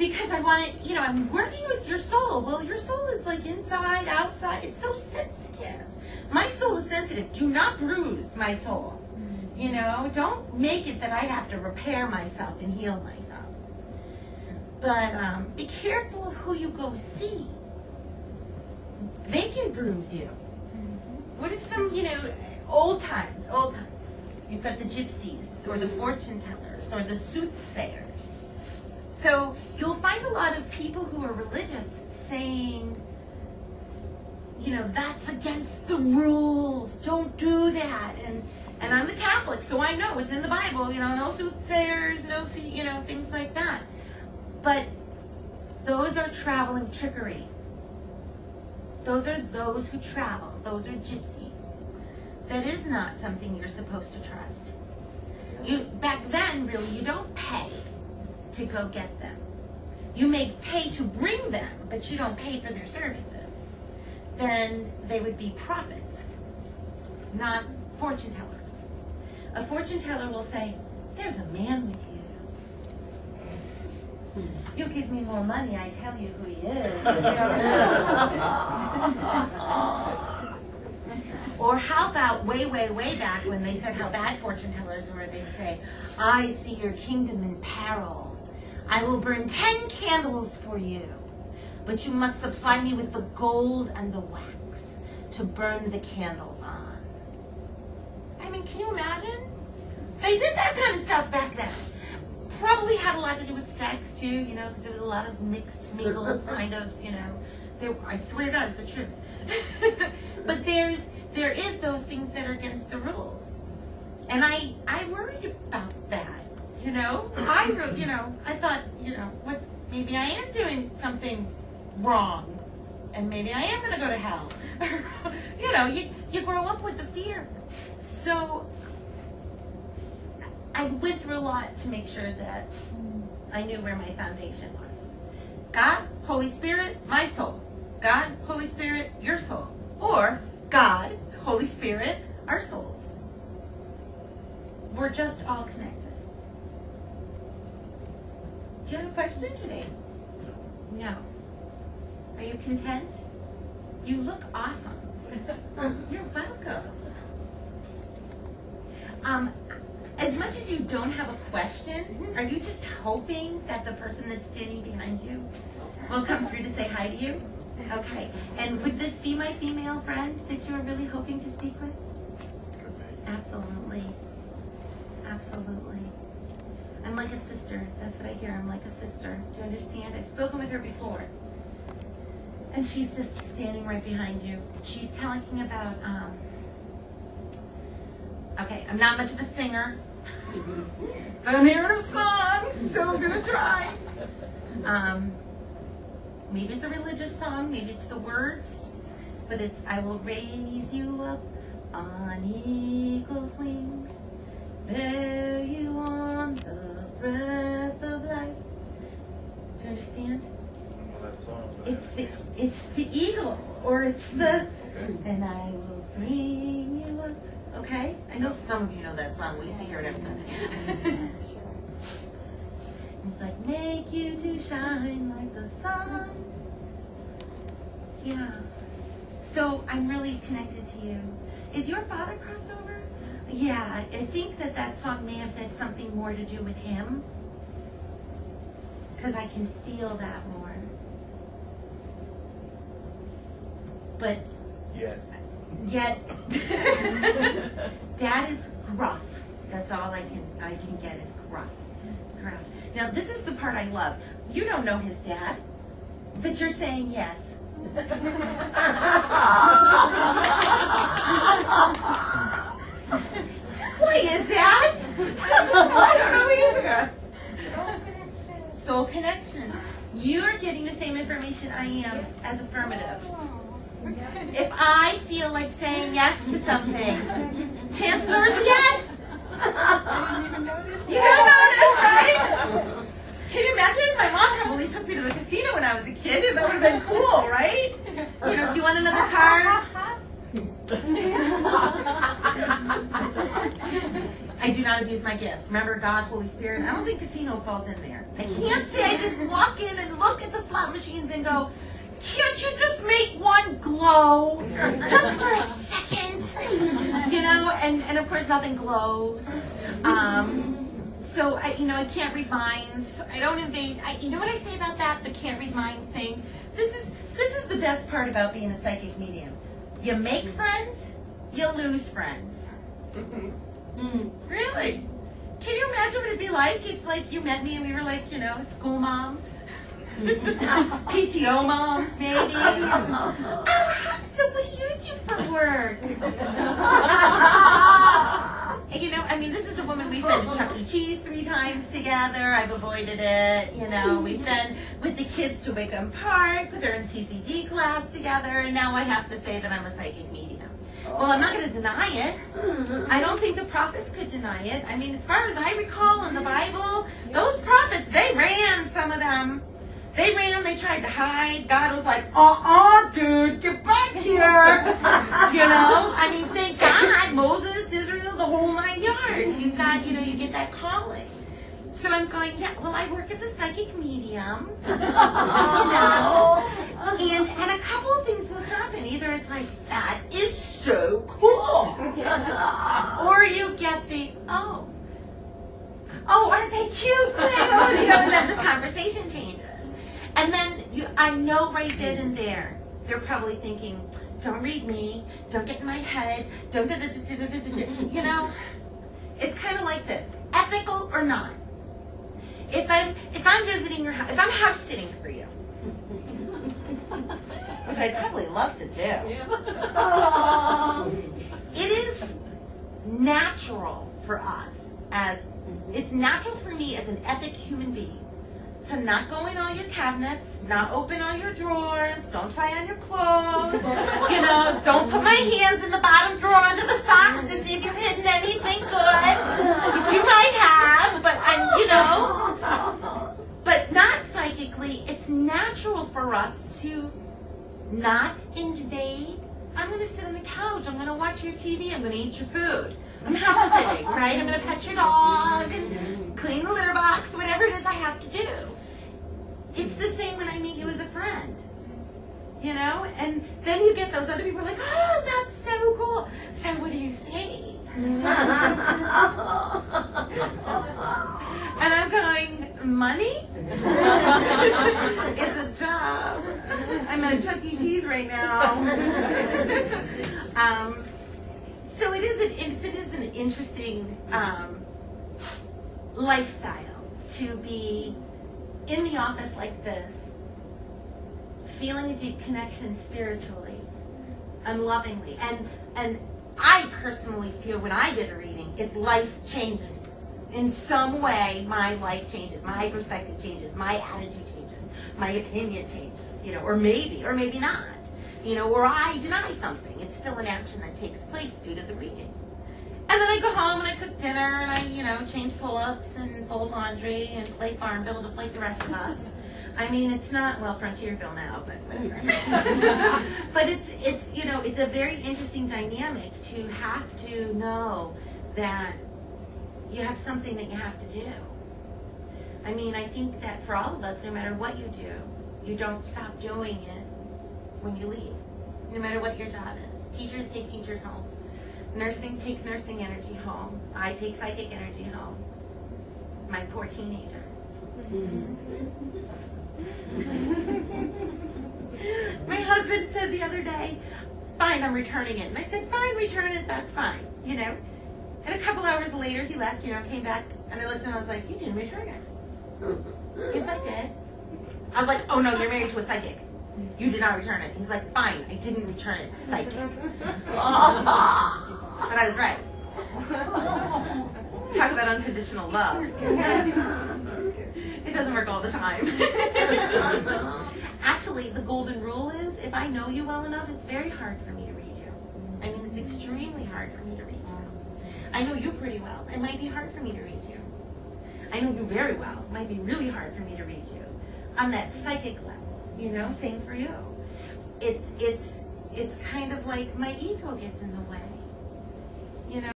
because I want to, you know, I'm working with your soul. Well, your soul is like inside, outside. It's so sensitive. My soul is sensitive. Do not bruise my soul. You know, don't make it that I have to repair myself and heal myself. But be careful of who you go see. They can bruise you. What if some, you know, old times, you've got the gypsies or the fortune tellers or the soothsayers. So you'll find a lot of people who are religious saying, you know, that's against the rules. Don't do that. And I'm the Catholic, so I know it's in the Bible, you know, no soothsayers, no, you know, things like that. But those are traveling trickery. Those are those who travel. Those are gypsies. That is not something you're supposed to trust. Back then, really, you don't pay to go get them. You may pay to bring them, but you don't pay for their services. Then they would be prophets, not fortune tellers. A fortune teller will say, there's a man with you. You give me more money, I tell you who he is. Or how about way, way, way back when they said how bad fortune tellers were, they'd say, I see your kingdom in peril. I will burn 10 candles for you, but you must supply me with the gold and the wax to burn the candles on. I mean, can you imagine? They did that kind of stuff back then. Probably had a lot to do with sex too, you know, because there was a lot of mixed, mingled kind of, you know. I swear to God, it's the truth. But there is those things that are against the rules, and I worried about that. You know, I thought, you know, maybe I am doing something wrong, and maybe I am going to go to hell. You know, you grow up with the fear. So I went through a lot to make sure that I knew where my foundation was. God, Holy Spirit, my soul. God, Holy Spirit, your soul. Or God, Holy Spirit, our souls. We're just all connected. Do you have a question today? No. Are you content? You look awesome. You're welcome. As much as you don't have a question, are you just hoping that the person that's standing behind you will come through to say hi to you? Okay. And would this be my female friend that you were really hoping to speak with? Absolutely. Absolutely. I'm like a sister. That's what I hear. I'm like a sister. Do you understand? I've spoken with her before. And she's just standing right behind you. She's talking about, okay, I'm not much of a singer, but I'm hearing a song, so I'm going to try. Maybe it's a religious song, maybe it's the words, but it's, I will raise you up on eagle's wings, bear you on the breath of life. Do you understand? That song, it's the eagle, or it's the, and I will bring you up. Okay? I know some of you know that song. We used to hear it every Sunday. It's like, make you to shine like the sun. Yeah. So I'm really connected to you. Is your father crossed over? Yeah, I think that song may have said something more to do with him, because I can feel that more. But yet Dad is gruff. That's all I can get is gruff. Now this is the part I love. You don't know his dad, but you're saying yes. Why is that? I don't know either. Soul connection. You're getting the same information I am as affirmative. If I feel like saying yes to something, chances are it's a yes. You don't notice, right? Can you imagine? My mom probably took me to the casino when I was a kid, and that would have been cool, right? You know, do you want another card? I do not abuse my gift. Remember, God, Holy Spirit. I don't think casino falls in there. I can't say I didn't walk in and look at the slot machines and go, can't you just make one glow just for a second? You know, and of course nothing glows. So I can't read minds. I don't invade. You know what I say about that? The can't read minds thing. This is the best part about being a psychic medium. You make friends, you lose friends. Really? Can you imagine what it'd be like if, like, you met me and we were like, you know, school moms? PTO moms, maybe. Oh, so what do you do for work? And, you know, I mean, this is the woman we've been to Chuck E. Cheese 3 times together. I've avoided it. You know, we've been with the kids to Wickham Park. They're in CCD class together. And now I have to say that I'm a psychic medium. Well, I'm not going to deny it. I don't think the prophets could deny it. I mean, as far as I recall in the Bible, those prophets, they ran, some of them. They ran, they tried to hide. God was like, dude, get back here. You know? I mean, thank God, Moses, Israel, the whole 9 yards. You've got, you know, you get that calling. So I'm going, yeah, well, I work as a psychic medium. You know? And a couple of things will happen. Either it's like, that is so cool. Or you get the, oh, aren't they cute? You know, and then the conversation changes. And then I know right then and there, they're probably thinking, don't read me, don't get in my head, don't you know? It's kind of like this, ethical or not. If I'm visiting your house, if I'm house sitting for you, which I'd probably love to do, it is natural for us it's natural for me as an ethic human being to not go in all your cabinets, not open all your drawers, don't try on your clothes, you know, don't put my hands in the bottom drawer under the socks to see if you've hidden anything good, which you might have, but you know, but not psychically. It's natural for us to not invade. I'm going to sit on the couch, I'm going to watch your TV, I'm going to eat your food. I'm house sitting, right? I'm going to pet your dog and clean the litter box, whatever it is I have to do. It's the same when I meet you as a friend, you know? And then you get those other people like, oh, that's so cool. So what do you say? And I'm going, money? It's a job. I'm at Chuck E. Cheese right now. So it is an interesting lifestyle to be in the office like this, feeling a deep connection spiritually and lovingly. And I personally feel when I get a reading, it's life-changing. In some way, my life changes, my perspective changes, my attitude changes, my opinion changes, you know, or maybe not. You know, or I deny something. It's still an action that takes place due to the reading. And then I go home and I cook dinner and I, you know, change pull-ups and fold laundry and play Farmville just like the rest of us. I mean, it's not, well, Frontierville now, but whatever. But it's, you know, it's a very interesting dynamic to have to know that you have something that you have to do. I mean, I think that for all of us, no matter what you do, you don't stop doing it when you leave, no matter what your job is. Teachers take teachers home. Nursing takes nursing energy home. I take psychic energy home. My poor teenager. My husband said the other day, fine, I'm returning it. And I said, fine, return it, that's fine, you know. And a couple hours later, he left, you know, came back, and I looked at him and I was like, you didn't return it. Yes, I did. I was like, oh no, you're married to a psychic. You did not return it. He's like, fine, I didn't return it, psychic. But I was right. Talk about unconditional love. It doesn't work all the time. Actually, the golden rule is, if I know you well enough, it's very hard for me to read you. I mean, it's extremely hard for me to read you. I know you pretty well. It might be hard for me to read you. I know you very well. It might be really hard for me to read you. On that psychic level. You know, same for you. It's kind of like my ego gets in the way. You know.